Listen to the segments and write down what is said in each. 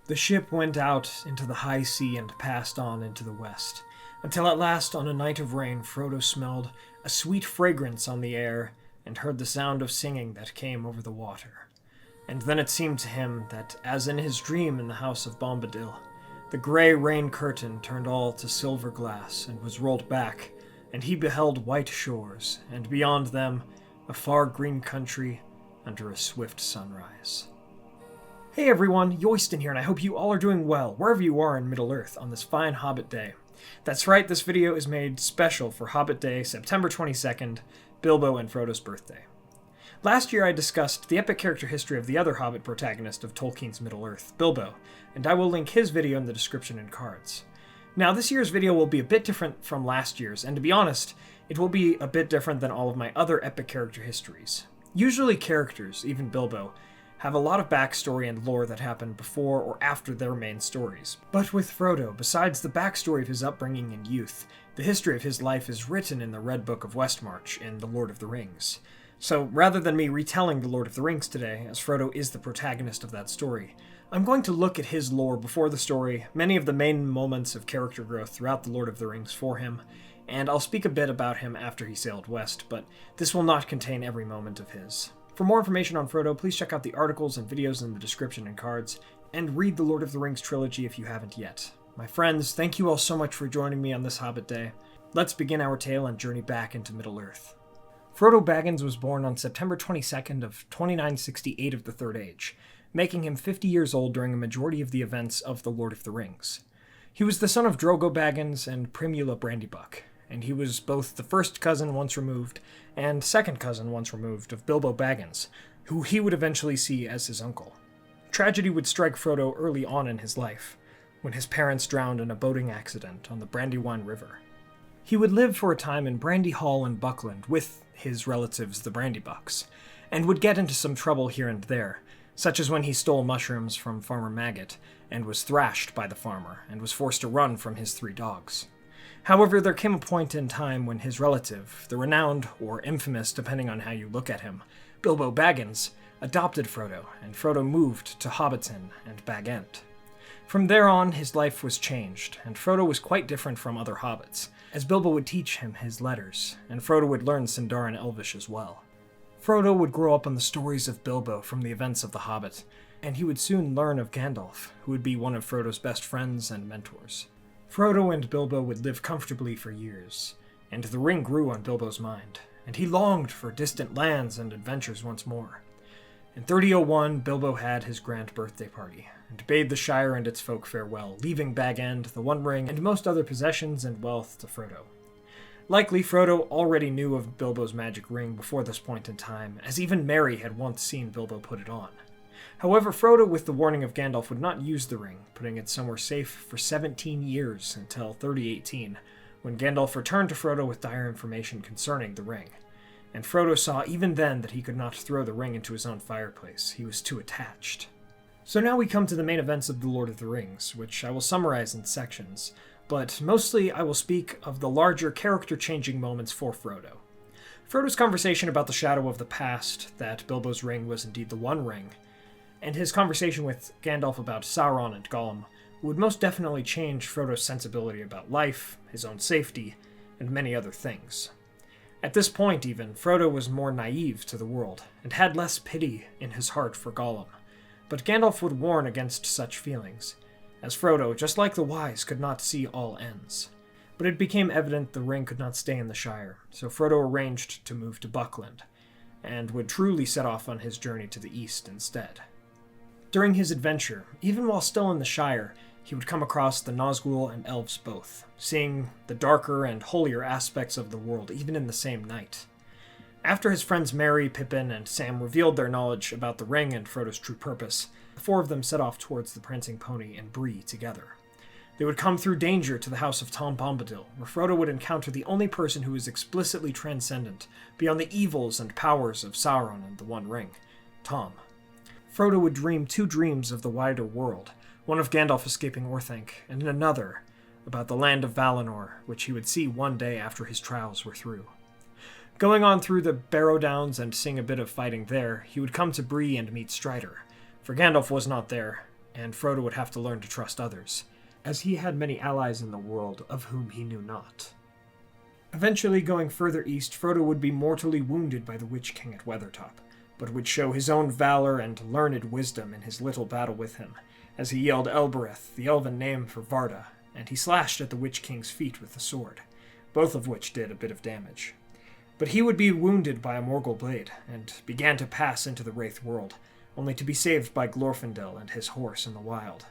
The ship went out into the high sea and passed on into the west, until at last on a night of rain Frodo smelled a sweet fragrance on the air and heard the sound of singing that came over the water. And then it seemed to him that, as in his dream in the house of Bombadil, the grey rain curtain turned all to silver glass and was rolled back, and he beheld white shores, and beyond them a far green country under a swift sunrise. Hey everyone, Yoyston here, and I hope you all are doing well, wherever you are in Middle-earth on this fine Hobbit day. That's right, this video is made special for Hobbit Day, September 22nd, Bilbo and Frodo's birthday. Last year I discussed the epic character history of the other Hobbit protagonist of Tolkien's Middle-earth, Bilbo, and I will link his video in the description and cards. Now, this year's video will be a bit different from last year's, and to be honest, it will be a bit different than all of my other epic character histories. Usually characters, even Bilbo, have a lot of backstory and lore that happened before or after their main stories. But with Frodo, besides the backstory of his upbringing and youth, the history of his life is written in the Red Book of Westmarch in The Lord of the Rings. So rather than me retelling The Lord of the Rings today, as Frodo is the protagonist of that story, I'm going to look at his lore before the story, many of the main moments of character growth throughout The Lord of the Rings for him, and I'll speak a bit about him after he sailed west, but this will not contain every moment of his. For more information on Frodo, please check out the articles and videos in the description and cards, and read the Lord of the Rings trilogy if you haven't yet. My friends, thank you all so much for joining me on this Hobbit Day. Let's begin our tale and journey back into Middle-earth. Frodo Baggins was born on September 22nd of 2968 of the Third Age, making him 50 years old during a majority of the events of The Lord of the Rings. He was the son of Drogo Baggins and Primula Brandybuck, and he was both the first cousin once removed and second cousin once removed of Bilbo Baggins, who he would eventually see as his uncle. Tragedy would strike Frodo early on in his life, when his parents drowned in a boating accident on the Brandywine River. He would live for a time in Brandy Hall in Buckland with his relatives, the Brandybucks, and would get into some trouble here and there, such as when he stole mushrooms from Farmer Maggot and was thrashed by the farmer and was forced to run from his 3 dogs. However, there came a point in time when his relative, the renowned, or infamous depending on how you look at him, Bilbo Baggins, adopted Frodo, and Frodo moved to Hobbiton and Bag End. From there on, his life was changed, and Frodo was quite different from other hobbits, as Bilbo would teach him his letters, and Frodo would learn Sindarin Elvish as well. Frodo would grow up on the stories of Bilbo from the events of The Hobbit, and he would soon learn of Gandalf, who would be one of Frodo's best friends and mentors. Frodo and Bilbo would live comfortably for years, and the ring grew on Bilbo's mind, and he longed for distant lands and adventures once more. In 3001, Bilbo had his grand birthday party, and bade the Shire and its folk farewell, leaving Bag End, the One Ring, and most other possessions and wealth to Frodo. Likely, Frodo already knew of Bilbo's magic ring before this point in time, as even Merry had once seen Bilbo put it on. However, Frodo, with the warning of Gandalf, would not use the ring, putting it somewhere safe for 17 years until 3018, when Gandalf returned to Frodo with dire information concerning the ring. And Frodo saw even then that he could not throw the ring into his own fireplace. He was too attached. So now we come to the main events of The Lord of the Rings, which I will summarize in sections, but mostly I will speak of the larger character-changing moments for Frodo. Frodo's conversation about the shadow of the past, that Bilbo's ring was indeed the One Ring, and his conversation with Gandalf about Sauron and Gollum would most definitely change Frodo's sensibility about life, his own safety, and many other things. At this point, even, Frodo was more naive to the world, and had less pity in his heart for Gollum. But Gandalf would warn against such feelings, as Frodo, just like the wise, could not see all ends. But it became evident the ring could not stay in the Shire, so Frodo arranged to move to Buckland, and would truly set off on his journey to the east instead. During his adventure, even while still in the Shire, he would come across the Nazgul and Elves both, seeing the darker and holier aspects of the world even in the same night. After his friends Merry, Pippin, and Sam revealed their knowledge about the ring and Frodo's true purpose, the 4 of them set off towards the Prancing Pony and Bree together. They would come through danger to the house of Tom Bombadil, where Frodo would encounter the only person who is explicitly transcendent, beyond the evils and powers of Sauron and the One Ring, Tom. Frodo would dream 2 dreams of the wider world, one of Gandalf escaping Orthanc, and another about the land of Valinor, which he would see one day after his trials were through. Going on through the Barrow Downs and seeing a bit of fighting there, he would come to Bree and meet Strider, for Gandalf was not there, and Frodo would have to learn to trust others, as he had many allies in the world of whom he knew not. Eventually, going further east, Frodo would be mortally wounded by the Witch King at Weathertop, but would show his own valor and learned wisdom in his little battle with him, as he yelled Elbereth, the elven name for Varda, and he slashed at the Witch King's feet with the sword, both of which did a bit of damage. But he would be wounded by a Morgul blade, and began to pass into the Wraith world, only to be saved by Glorfindel and his horse in the wild.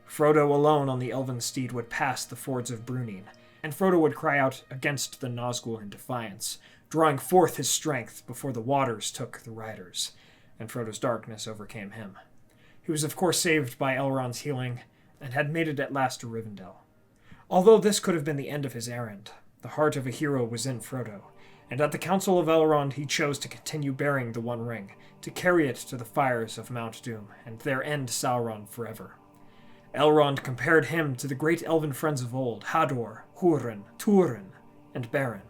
Frodo alone on the elven steed would pass the fords of Brunine, and Frodo would cry out against the Nazgul in defiance, drawing forth his strength before the waters took the riders, and Frodo's darkness overcame him. He was of course saved by Elrond's healing, and had made it at last to Rivendell. Although this could have been the end of his errand, the heart of a hero was in Frodo, and at the Council of Elrond he chose to continue bearing the One Ring, to carry it to the fires of Mount Doom, and there end Sauron forever. Elrond compared him to the great elven friends of old, Hador, Hurin, Turin, and Beren.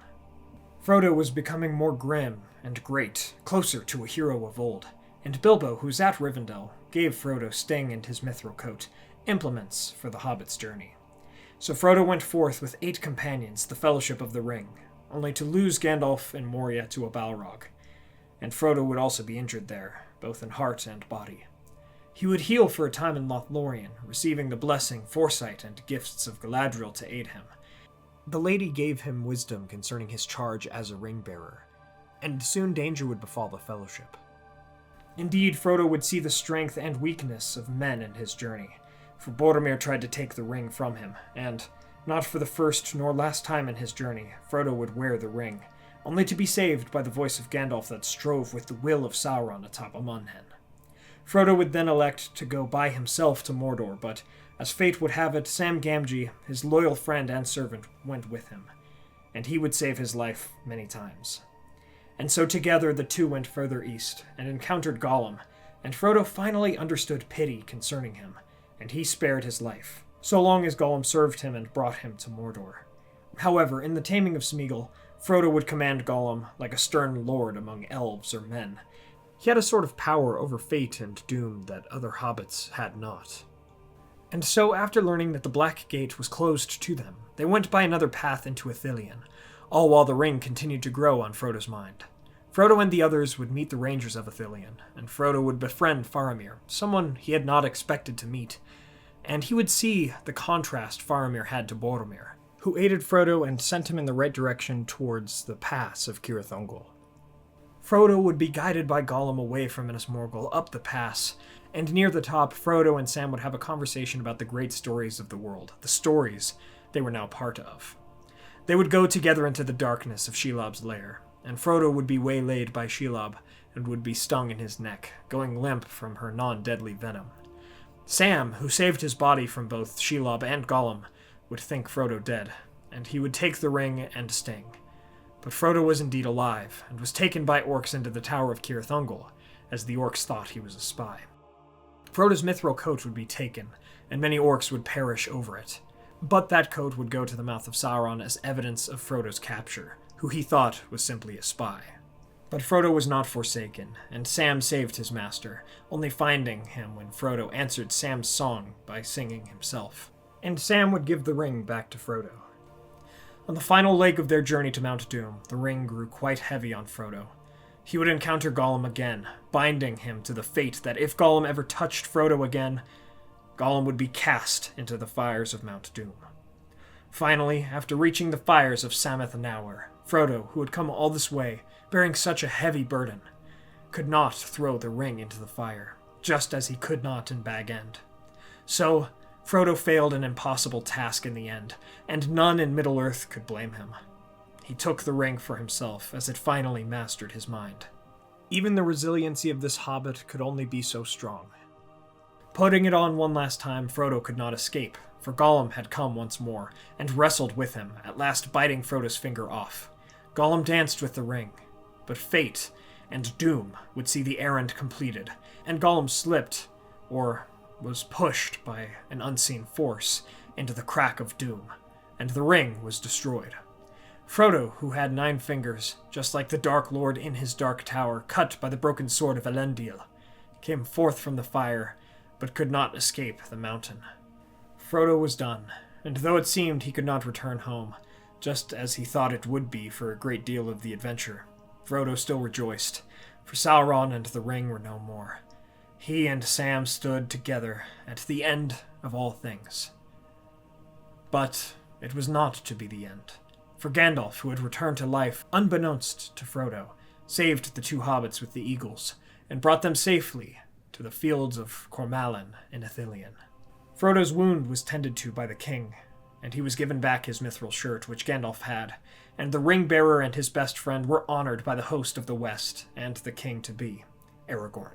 Frodo was becoming more grim and great, closer to a hero of old, and Bilbo, who was at Rivendell, gave Frodo Sting and his mithril coat, implements for the Hobbit's journey. So Frodo went forth with 8 companions, the Fellowship of the Ring, only to lose Gandalf and Moria to a Balrog, and Frodo would also be injured there, both in heart and body. He would heal for a time in Lothlorien, receiving the blessing, foresight, and gifts of Galadriel to aid him. The lady gave him wisdom concerning his charge as a ring-bearer, and soon danger would befall the Fellowship. Indeed, Frodo would see the strength and weakness of men in his journey, for Boromir tried to take the ring from him, and, not for the first nor last time in his journey, Frodo would wear the ring, only to be saved by the voice of Gandalf that strove with the will of Sauron atop Amonhen. Frodo would then elect to go by himself to Mordor, but, as fate would have it, Sam Gamgee, his loyal friend and servant, went with him, and he would save his life many times. And so together the two went further east, and encountered Gollum, and Frodo finally understood pity concerning him, and he spared his life, so long as Gollum served him and brought him to Mordor. However, in the taming of Smeagol, Frodo would command Gollum like a stern lord among elves or men. He had a sort of power over fate and doom that other hobbits had not. And so, after learning that the Black Gate was closed to them, they went by another path into Ithilien, all while the ring continued to grow on Frodo's mind. Frodo and the others would meet the Rangers of Ithilien, and Frodo would befriend Faramir, someone he had not expected to meet, and he would see the contrast Faramir had to Boromir, who aided Frodo and sent him in the right direction towards the pass of Cirith Ungol. Frodo would be guided by Gollum away from Minas Morgul up the pass, and near the top, Frodo and Sam would have a conversation about the great stories of the world, the stories they were now part of. They would go together into the darkness of Shelob's lair, and Frodo would be waylaid by Shelob and would be stung in his neck, going limp from her non-deadly venom. Sam, who saved his body from both Shelob and Gollum, would think Frodo dead, and he would take the ring and Sting. But Frodo was indeed alive, and was taken by orcs into the Tower of Cirith Ungol, as the orcs thought he was a spy. Frodo's mithril coat would be taken, and many orcs would perish over it. But that coat would go to the mouth of Sauron as evidence of Frodo's capture, who he thought was simply a spy. But Frodo was not forsaken, and Sam saved his master, only finding him when Frodo answered Sam's song by singing himself. And Sam would give the ring back to Frodo. On the final leg of their journey to Mount Doom, the ring grew quite heavy on Frodo. He would encounter Gollum again, binding him to the fate that if Gollum ever touched Frodo again, Gollum would be cast into the fires of Mount Doom. Finally, after reaching the fires of Samath Naur, Frodo, who had come all this way, bearing such a heavy burden, could not throw the ring into the fire, just as he could not in Bag End. So, Frodo failed an impossible task in the end, and none in Middle-earth could blame him. He took the ring for himself, as it finally mastered his mind. Even the resiliency of this hobbit could only be so strong. Putting it on one last time, Frodo could not escape, for Gollum had come once more, and wrestled with him, at last biting Frodo's finger off. Gollum danced with the ring, but fate and doom would see the errand completed, and Gollum slipped, or was pushed by an unseen force, into the crack of doom, and the ring was destroyed. Frodo, who had 9 fingers, just like the Dark Lord in his dark tower, cut by the broken sword of Elendil, came forth from the fire, but could not escape the mountain. Frodo was done, and though it seemed he could not return home, just as he thought it would be for a great deal of the adventure, Frodo still rejoiced, for Sauron and the ring were no more. He and Sam stood together at the end of all things. But it was not to be the end, for Gandalf, who had returned to life unbeknownst to Frodo, saved the two hobbits with the eagles, and brought them safely to the fields of Cormallen in Ithilien. Frodo's wound was tended to by the king, and he was given back his mithril shirt, which Gandalf had, and the ring-bearer and his best friend were honored by the host of the West and the king-to-be, Aragorn.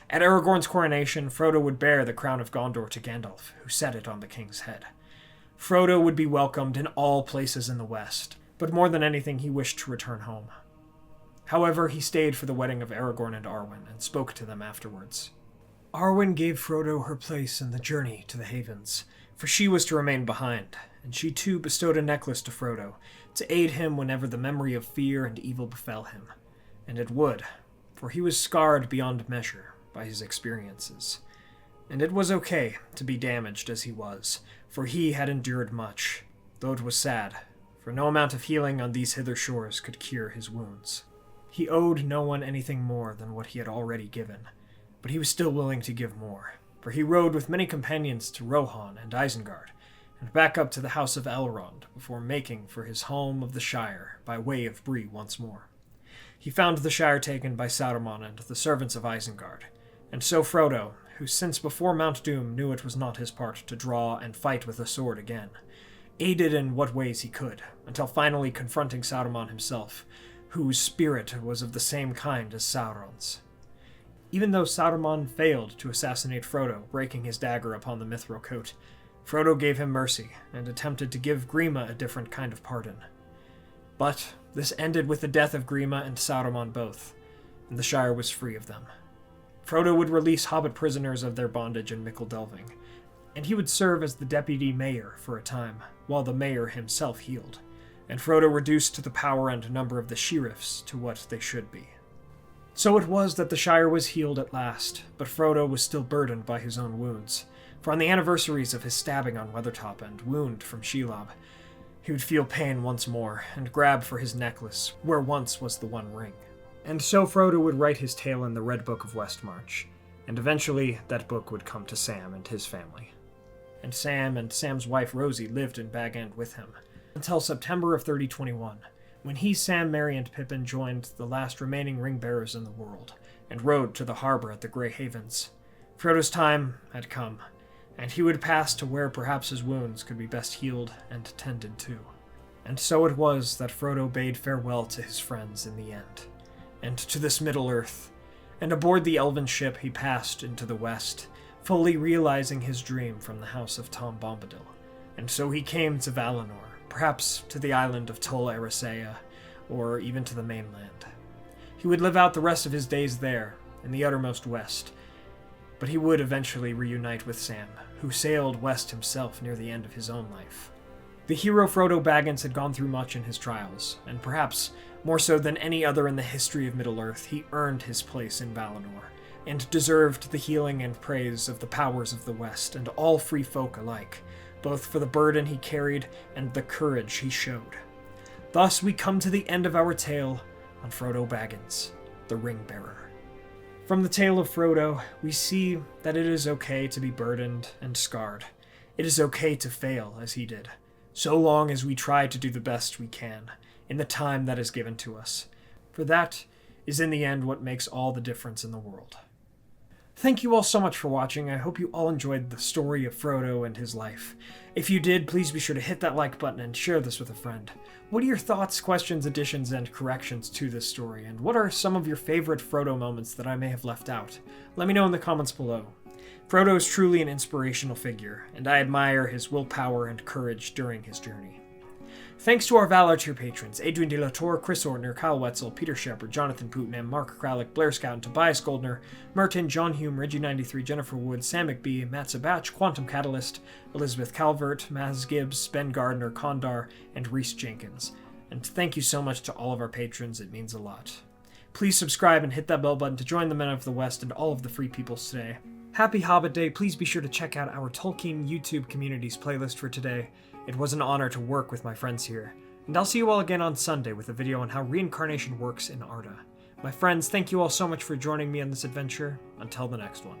At Aragorn's coronation, Frodo would bear the crown of Gondor to Gandalf, who set it on the king's head. Frodo would be welcomed in all places in the West, but more than anything he wished to return home. However, he stayed for the wedding of Aragorn and Arwen, and spoke to them afterwards. Arwen gave Frodo her place in the journey to the Havens, for she was to remain behind, and she too bestowed a necklace to Frodo, to aid him whenever the memory of fear and evil befell him. And it would, for he was scarred beyond measure by his experiences. And it was okay to be damaged as he was, for he had endured much, though it was sad, for no amount of healing on these hither shores could cure his wounds. He owed no one anything more than what he had already given, but he was still willing to give more, for he rode with many companions to Rohan and Isengard, and back up to the house of Elrond before making for his home of the Shire by way of Bree once more. He found the Shire taken by Saruman and the servants of Isengard, and so Frodo, who since before Mount Doom knew it was not his part to draw and fight with a sword again, aided in what ways he could, until finally confronting Saruman himself, whose spirit was of the same kind as Sauron's. Even though Saruman failed to assassinate Frodo, breaking his dagger upon the mithril coat, Frodo gave him mercy, and attempted to give Grima a different kind of pardon. But this ended with the death of Grima and Saruman both, and the Shire was free of them. Frodo would release Hobbit prisoners of their bondage in Mickle Delving, and he would serve as the deputy mayor for a time, while the mayor himself healed, and Frodo reduced the power and number of the sheriffs to what they should be. So it was that the Shire was healed at last, but Frodo was still burdened by his own wounds, for on the anniversaries of his stabbing on Weathertop and wound from Shelob, he would feel pain once more, and grab for his necklace, where once was the One Ring. And so Frodo would write his tale in the Red Book of Westmarch, and eventually that book would come to Sam and his family. And Sam and Sam's wife Rosie lived in Bag End with him, until September of 3021, when he, Sam, Merry, and Pippin joined the last remaining ring-bearers in the world, and rode to the harbor at the Grey Havens. Frodo's time had come, and he would pass to where perhaps his wounds could be best healed and tended to. And so it was that Frodo bade farewell to his friends in the end, and to this Middle-earth, and aboard the elven ship he passed into the west, fully realizing his dream from the house of Tom Bombadil. And so he came to Valinor, perhaps to the island of Tol Eressëa, or even to the mainland. He would live out the rest of his days there, in the uttermost west, but he would eventually reunite with Sam, who sailed west himself near the end of his own life. The hero Frodo Baggins had gone through much in his trials, and perhaps, more so than any other in the history of Middle-earth, he earned his place in Valinor, and deserved the healing and praise of the powers of the West and all free folk alike, both for the burden he carried and the courage he showed. Thus we come to the end of our tale on Frodo Baggins, the Ring-Bearer. From the tale of Frodo, we see that it is okay to be burdened and scarred. It is okay to fail, as he did, so long as we try to do the best we can, in the time that is given to us, for that is in the end what makes all the difference in the world. Thank you all so much for watching. I hope you all enjoyed the story of Frodo and his life. If you did, please be sure to hit that like button and share this with a friend. What are your thoughts, questions, additions, and corrections to this story, and what are some of your favorite Frodo moments that I may have left out? Let me know in the comments below. Frodo is truly an inspirational figure, and I admire his willpower and courage during his journey. Thanks to our Valar tier patrons, Adrian De La Torre, Chris Ortner, Kyle Wetzel, Peter Shepard, Jonathan Putnam, Mark Kralik, Blair Scout, and Tobias Goldner, Merton, John Hume, Reggie93, Jennifer Wood, Sam McBee, Matt Sabach, Quantum Catalyst, Elizabeth Calvert, Maz Gibbs, Ben Gardner, Kondar, and Reese Jenkins. And thank you so much to all of our patrons, it means a lot. Please subscribe and hit that bell button to join the Men of the West and all of the free peoples today. Happy Hobbit Day. Please be sure to check out our Tolkien YouTube Communities playlist for today. It was an honor to work with my friends here. And I'll see you all again on Sunday with a video on how reincarnation works in Arda. My friends, thank you all so much for joining me on this adventure. Until the next one.